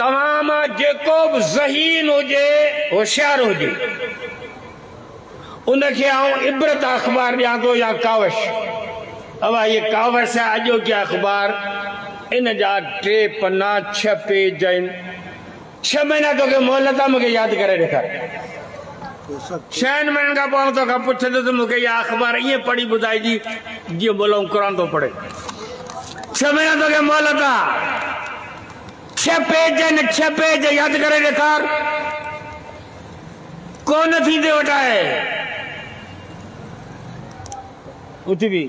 तमाम जेको भी ज़हीन हुजे होशियार हुजे उनके आऊं इबरत अखबार दियां तो या कावश। अब ये कावश है अजो के अखबार इन जा 3 पन्ना 6 पेज आहिनि। 6 महीना तो के मोहलत मुझे याद करे ॾेखार। 6 महीननि खां पोइ तो पुछंदुसि मूंखे इहा अखबार ईअं पढ़ी ॿुधाइजी जीअं बोलऊं क़ुरान तो पढ़े। 6 महीना तो के मोहलत आहे। 6 पेज आहिनि। 6 पेज याद करे ॾेखार। कोन थींदे वटाए उथी बि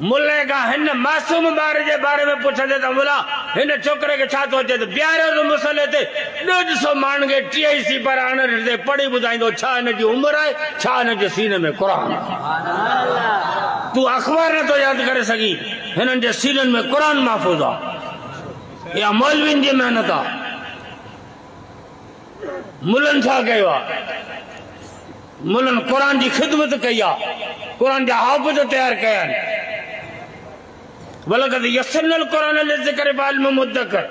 मुल्ले का हिन मासूम ॿार जे बारे में पुछंदे त मुला हिन छोकरे खे छा थो अचे त ॿीहरियो तो मसइले ते 150 माण्हुनि खे TIC पर आणण ते पढ़ी ॿुधाईंदो छा हिन जी उमिरि आहे, छा हिन जे सीने में क़ुरान। तूं अख़बार नथो यादि करे सघी, हिननि जे सीननि में क़ुरान महफ़ूज़ आहे। या मौलवियुनि जी महिनत आहे। मुलनि छा कयो आहे? मुलनि क़ुरान जी ख़िदमत कई आहे, क़ुरान जा हाफ़िज़ तयारु कया आहिनि। वलक़द यस्सरनल क़ुरान लिज़िक्र फ़हल मिन मुद्दकिर।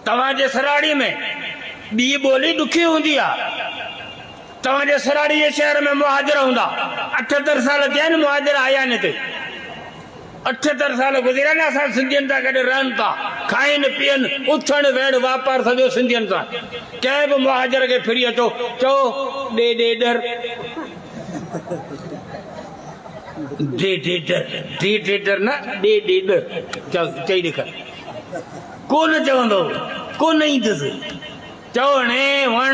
तव्हांजे सराड़ी में ॿी ॿोली ॾुखी हूंदी आहे। तव्हांजे सराड़ी जे शहर में मुहाजिर हूंदा। 78 साल थिया आहिनि मुहाजिर आया आहिनि हिते। 78 साल गुज़िरिया न। असां सिंधियुनि सां गॾु रहनि था, खाइनि पीअनि, उथण वेहण वापार सॼो सिंधियुनि सां। कंहिं बि मुहाजिर खे फिरी अचो चओ ॾे ॾर ॾे न ॾे ॾर चई ॾेखार। कोन चवंदो, कोन ईंदुसि। चओ ने वण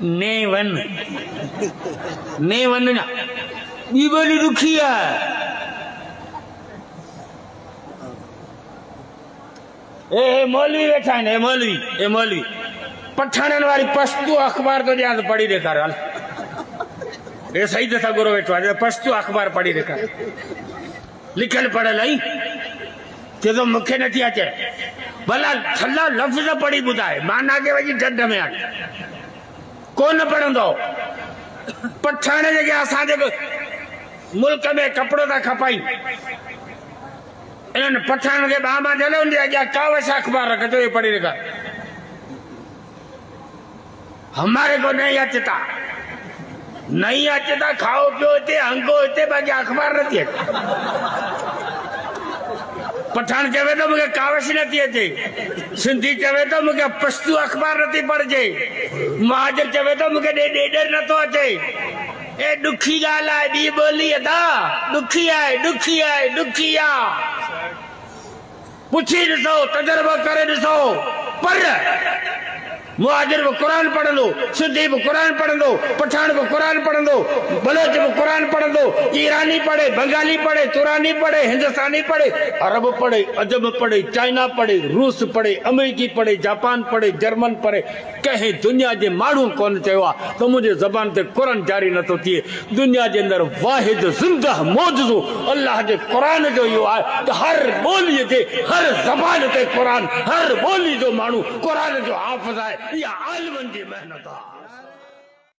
ने वन ने वन न ॿी ॿोली ॾुखी आहे। ए मौलवी वेठा आहिनि। ए मौलवी पठाणनि वारी पश्तो अख़बार तो ॾियां त पढ़ी ॾेखार। हल ए सही दफ़ा गुरु वेठो आहे पश्तो अख़बार पढ़ी ॾेखार। लिखियल पढ़ियल आई चए थो मूंखे नथी अचे। भला छला लफ़्ज़ पढ़ी ॿुधाए, माना के वञी ढढ में हाणे कोन पढ़ंदो। पठाण जेके असांजे मुल्क में कपिड़ो था खपाई, इन्होंने पठान के बामा जले उनके अॻियां कावश अखबार रख तो ये पढ़ी ॾेखार। हमारे को नहीं अचता, नहीं अचता। खाओ पियो हिते, हंगो हिते, बाक़ी अखबार नथी अचे। पठान चवे तो मूंखे कावश नथी अचे। सिंधी चवे तो मूंखे पश्तो अखबार नथी पढ़जे। मुहाजिर चवे तो मूंखे ॾेढ नथो अचे। ए ॾुखी ॻाल्हि आहे, ॿी ॿोली अदा ॾुखी आहे, ॾुखी आहे, ॾुखी आहे। पुछी ॾिसो, तजुर्बो करे ॾिसो। पर मुहाजिर भी कुरान पढ़ंदो, सिंधी भी कुरान पढ़ंदो, पठान भी कुरान पढ़ंदो, बलोच भी कुरान पढ़ंदो, ईरानी पढ़े, बंगाली पढ़े, तुरानी पढ़े, हिंदुस्तानी पढ़े, अरब पढ़े, अजम पढ़े, चाइना पढ़े, रूस पढ़े, अमेरिकी पढ़े, जापान पढ़े, जर्मन पढ़े। कहीं दुनिया के माण्हू कोन चयो आहे त मुंहिंजे ज़बान ते कुरान जारी नथो थिए। दुनिया के अंदर वाहिद ज़िंदह मौजूदो अल्लाह के कुरान जो इहो आहे त हर ॿोलीअ ते, हर ज़बान ते कुरान, हर ॿोली जो माण्हू कुरान जो हाफ़िज़ आहे। या आलिमनि जी महिनत आहे।